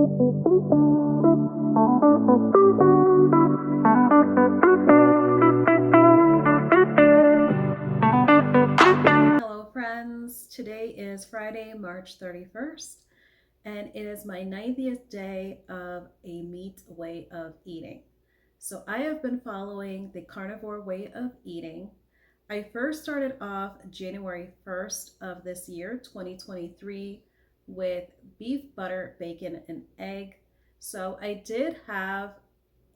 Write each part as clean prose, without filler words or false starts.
Hello friends, today is Friday, March 31st, and it is my 90th day of a meat way of eating. So I have been following the carnivore way of eating. I first started off January 1st of this year, 2023, with beef, butter, bacon, and egg. So I did have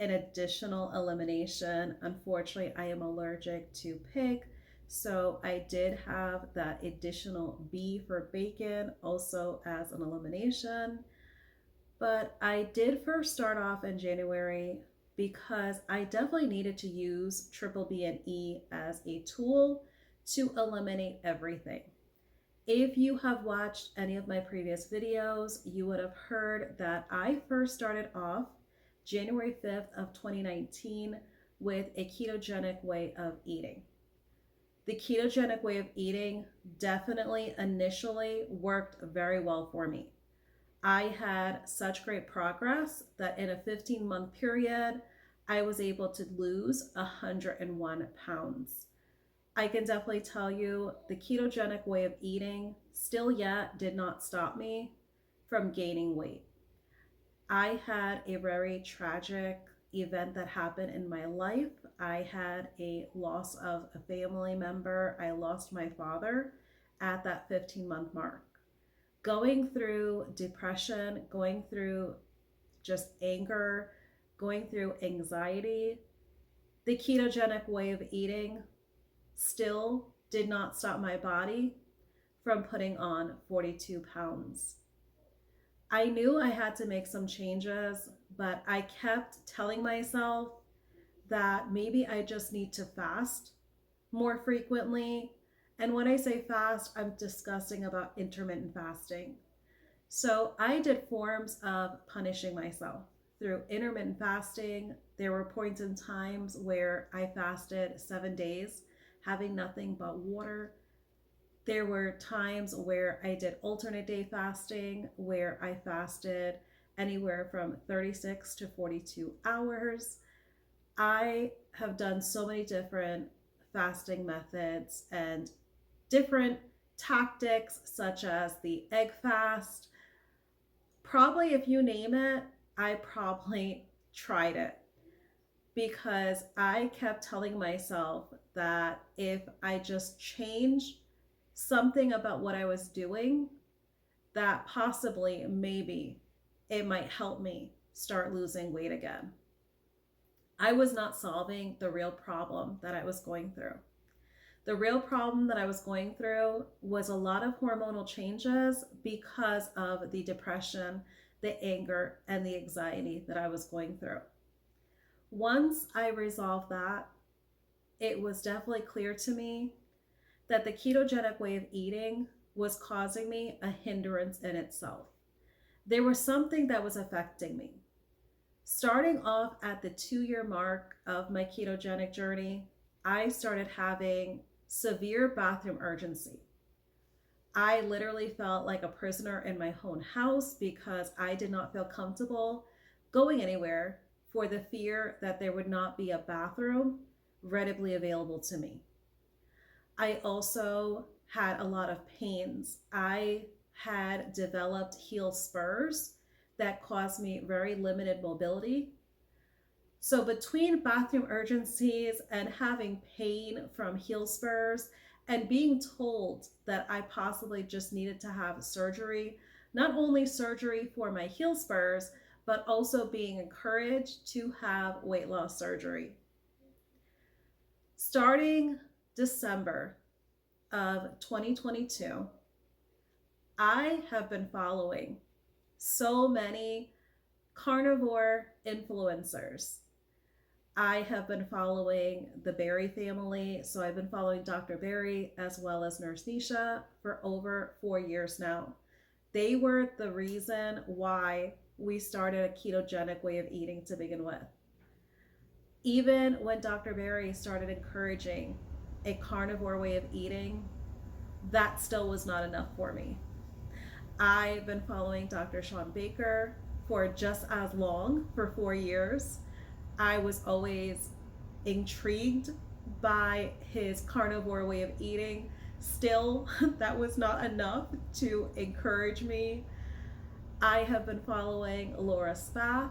an additional elimination. Unfortunately, I am allergic to pig. So I did have that additional beef or bacon also as an elimination. But I did first start off in January because I definitely needed to use triple B and E as a tool to eliminate everything. If you have watched any of my previous videos, you would have heard that I first started off January 5th of 2019 with a ketogenic way of eating. The ketogenic way of eating definitely initially worked very well for me. I had such great progress that in a 15-month period, I was able to lose 101 pounds. I can definitely tell you the ketogenic way of eating still yet did not stop me from gaining weight. I had a very tragic event that happened in my life. I had a loss of a family member. I lost my father at that 15-month mark. Going through depression, going through just anger, going through anxiety, the ketogenic way of eating still did not stop my body from putting on 42 pounds. I knew I had to make some changes, but I kept telling myself that maybe I just need to fast more frequently. And when I say fast, I'm discussing about intermittent fasting. So I did forms of punishing myself through intermittent fasting. There were points in times where I fasted 7 days, having nothing but water. There were times where I did alternate day fasting, where I fasted anywhere from 36 to 42 hours. I have done so many different fasting methods and different tactics, such as the egg fast. Probably, if you name it, I probably tried it, because I kept telling myself that if I just change something about what I was doing, that possibly, maybe, it might help me start losing weight again. I was not solving the real problem that I was going through. The real problem that I was going through was a lot of hormonal changes because of the depression, the anger, and the anxiety that I was going through. Once I resolved that, it was definitely clear to me that the ketogenic way of eating was causing me a hindrance in itself. There was something that was affecting me. Starting off at the 2-year mark of my ketogenic journey, I started having severe bathroom urgency. I literally felt like a prisoner in my own house because I did not feel comfortable going anywhere for the fear that there would not be a bathroom readily available to me. I also had a lot of pains. I had developed heel spurs that caused me very limited mobility. So between bathroom urgencies and having pain from heel spurs and being told that I possibly just needed to have surgery, not only surgery for my heel spurs, but also being encouraged to have weight loss surgery. Starting December of 2022, I have been following so many carnivore influencers. I have been following the Berry family. So I've been following Dr. Berry as well as Nurse Nisha for over 4 years now. They were the reason why we started a ketogenic way of eating to begin with. Even when Dr. Berry started encouraging a carnivore way of eating, that still was not enough for me. I've been following Dr. Sean Baker for just as long, for 4 years. I was always intrigued by his carnivore way of eating. Still, that was not enough to encourage me. I have been following Laura Spath.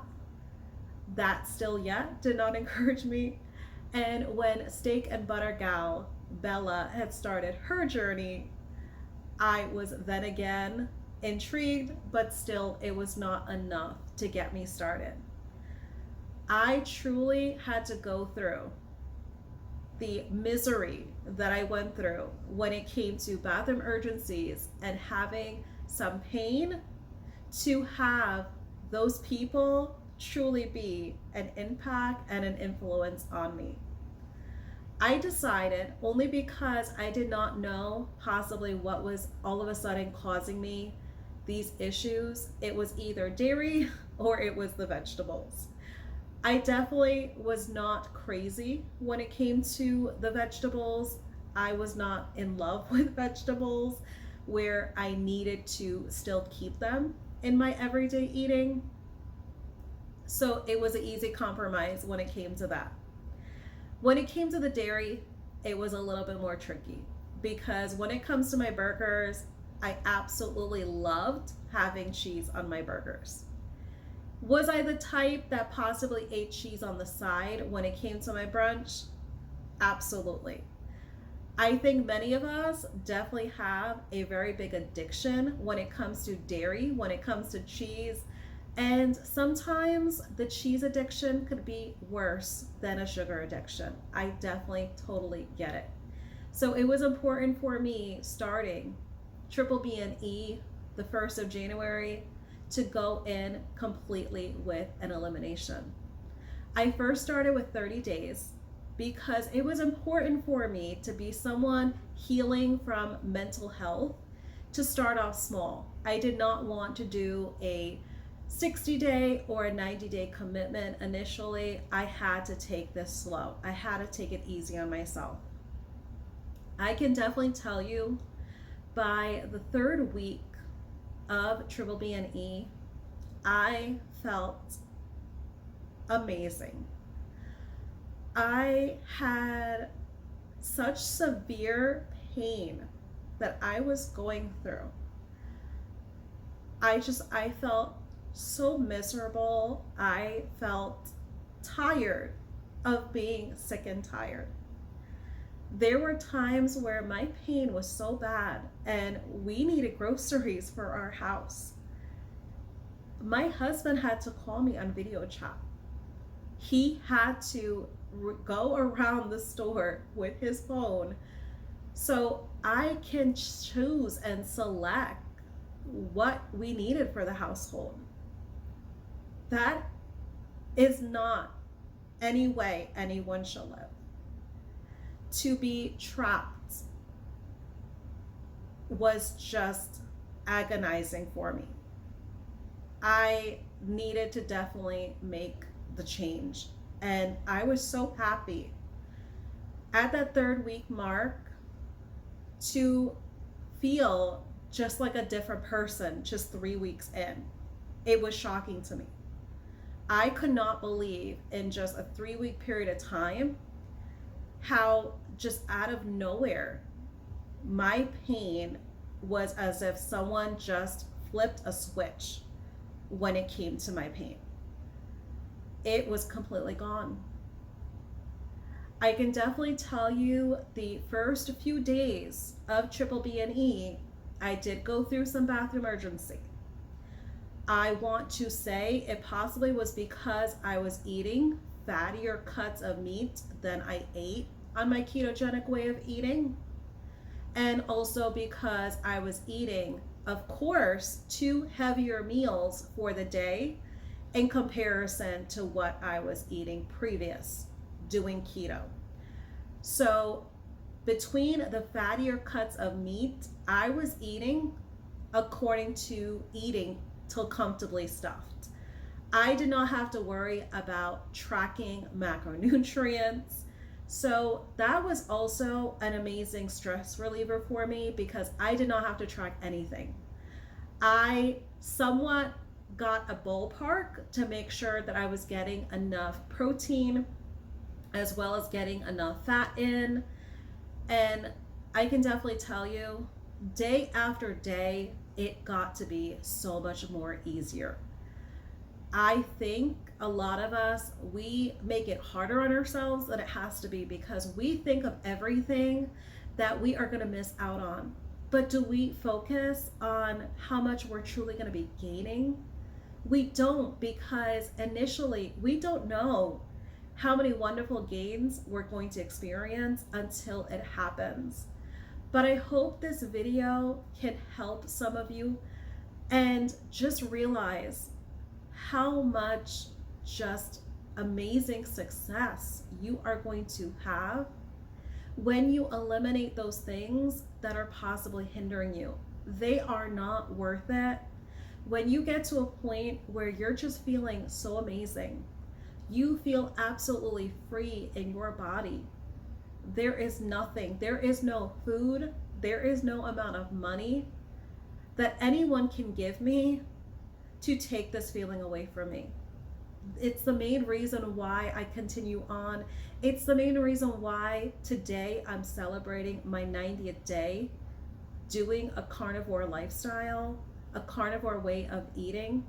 That still yet did not encourage me. And when Steak and Butter Gal Bella had started her journey, I was then again intrigued, but still it was not enough to get me started. I truly had to go through the misery that I went through when it came to bathroom urgencies and having some pain to have those people truly be an impact and an influence on me. I decided, only because I did not know possibly what was all of a sudden causing me these issues, it was either dairy or it was the vegetables. I definitely was not crazy when it came to the vegetables. I was not in love with vegetables where I needed to still keep them in my everyday eating. So it was an easy compromise when it came to that. When it came to the dairy, it was a little bit more tricky, because when it comes to my burgers, I absolutely loved having cheese on my burgers. Was I the type that possibly ate cheese on the side when it came to my brunch? Absolutely. I think many of us definitely have a very big addiction when it comes to dairy, when it comes to cheese. And sometimes the cheese addiction could be worse than a sugar addiction. I definitely totally get it. So it was important for me, starting Triple B and E the 1st of January, to go in completely with an elimination. I first started with 30 days because it was important for me to be someone healing from mental health, to start off small. I did not want to do a 60-day or a 90-day commitment initially. I had to take this slow. I had to take it easy on myself. I can definitely tell you, by the 3rd week of Triple B and E, I felt amazing. I had such severe pain that I was going through. I felt so miserable. I felt tired of being sick and tired. There were times where my pain was so bad and we needed groceries for our house. My husband had to call me on video chat. He had to go around the store with his phone so I can choose and select what we needed for the household. That is not any way anyone should live. To be trapped was just agonizing for me. I needed to definitely make the change. And I was so happy at that 3rd week mark to feel just like a different person just 3 weeks in. It was shocking to me. I could not believe in just a 3-week period of time how just out of nowhere my pain was as if someone just flipped a switch when it came to my pain. It was completely gone. I can definitely tell you, the first few days of Triple B and E, I did go through some bathroom urgency. I want to say it possibly was because I was eating fattier cuts of meat than I ate on my ketogenic way of eating. And also because I was eating, of course, 2 heavier meals for the day in comparison to what I was eating previous doing keto. So between the fattier cuts of meat, I was eating according to eating till comfortably stuffed. I did not have to worry about tracking macronutrients. So that was also an amazing stress reliever for me, because I did not have to track anything. I somewhat got a ballpark to make sure that I was getting enough protein as well as getting enough fat in. And I can definitely tell you, day after day, it got to be so much more easier. I think a lot of us, we make it harder on ourselves than it has to be because we think of everything that we are going to miss out on. But do we focus on how much we're truly going to be gaining? We don't, because initially we don't know how many wonderful gains we're going to experience until it happens. But I hope this video can help some of you and just realize how much just amazing success you are going to have when you eliminate those things that are possibly hindering you. They are not worth it. When you get to a point where you're just feeling so amazing, you feel absolutely free in your body. There is nothing, there is no food, there is no amount of money that anyone can give me to take this feeling away from me. It's the main reason why I continue on. It's the main reason why today I'm celebrating my 90th day doing a carnivore lifestyle, a carnivore way of eating.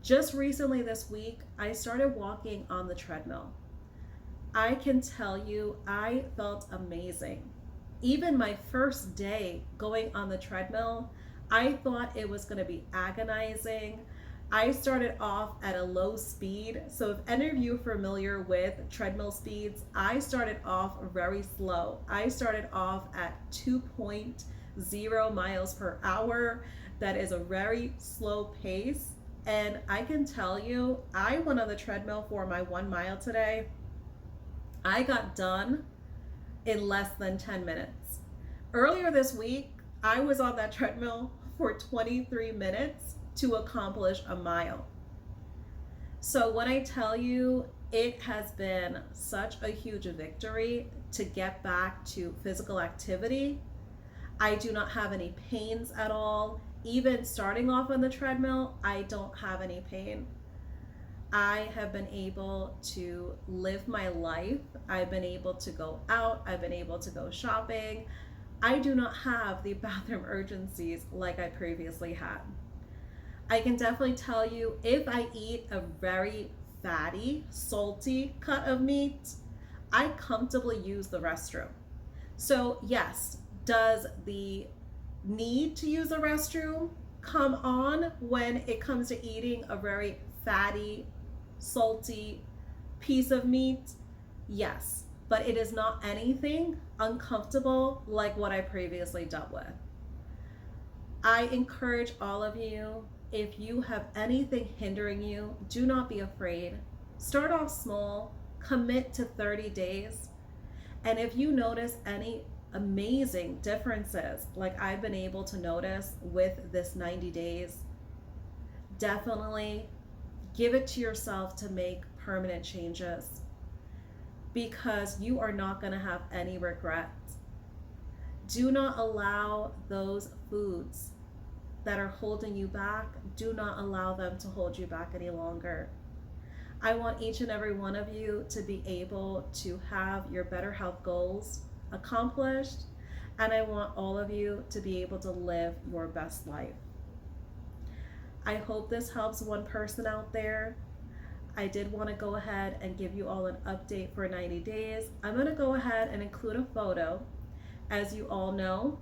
Just recently this week, I started walking on the treadmill. I can tell you, I felt amazing. Even my first day going on the treadmill, I thought it was going to be agonizing. I started off at a low speed. So if any of you are familiar with treadmill speeds, I started off very slow. I started off at 2.0 miles per hour. That is a very slow pace. And I can tell you, I went on the treadmill for my 1 mile today. I got done in less than 10 minutes. Earlier this week, I was on that treadmill for 23 minutes to accomplish a mile. So when I tell you, it has been such a huge victory to get back to physical activity. I do not have any pains at all. Even starting off on the treadmill, I don't have any pain. I have been able to live my life. I've been able to go out. I've been able to go shopping. I do not have the bathroom urgencies like I previously had. I can definitely tell you, if I eat a very fatty, salty cut of meat, I comfortably use the restroom. So yes, does the need to use the restroom come on when it comes to eating a very fatty, salty piece of meat? Yes, but it is not anything uncomfortable like what I previously dealt with. I encourage all of you, if you have anything hindering you, do not be afraid. Start off small, commit to 30 days. And if you notice any amazing differences, like I've been able to notice with this 90 days, definitely give it to yourself to make permanent changes, because you are not going to have any regrets. Do not allow those foods that are holding you back, do not allow them to hold you back any longer. I want each and every one of you to be able to have your better health goals accomplished, and I want all of you to be able to live your best life. I hope this helps one person out there. I did want to go ahead and give you all an update for 90 days. I'm going to go ahead and include a photo. As you all know,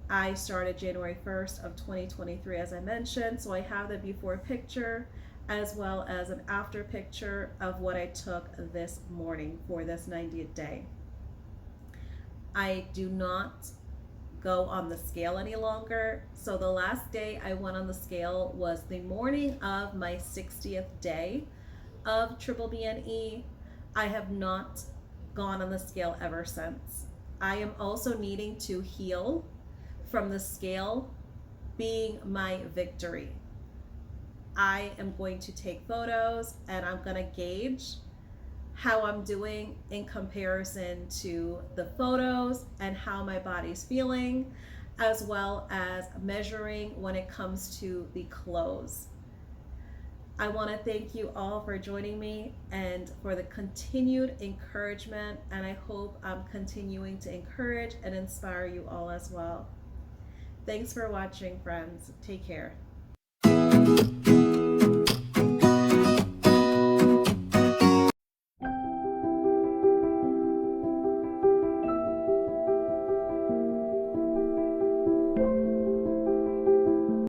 I started January 1st of 2023, as I mentioned, so I have the before picture as well as an after picture of what I took this morning for this 90th day. I do not go on the scale any longer, so the last day I went on the scale was the morning of my 60th day of triple BNE. I have not gone on the scale ever since. I am also needing to heal from the scale being my victory. I am going to take photos and I'm going to gauge how I'm doing in comparison to the photos and how my body's feeling, as well as measuring when it comes to the clothes. I want to thank you all for joining me and for the continued encouragement. And I hope I'm continuing to encourage and inspire you all as well. Thanks for watching, friends. Take care.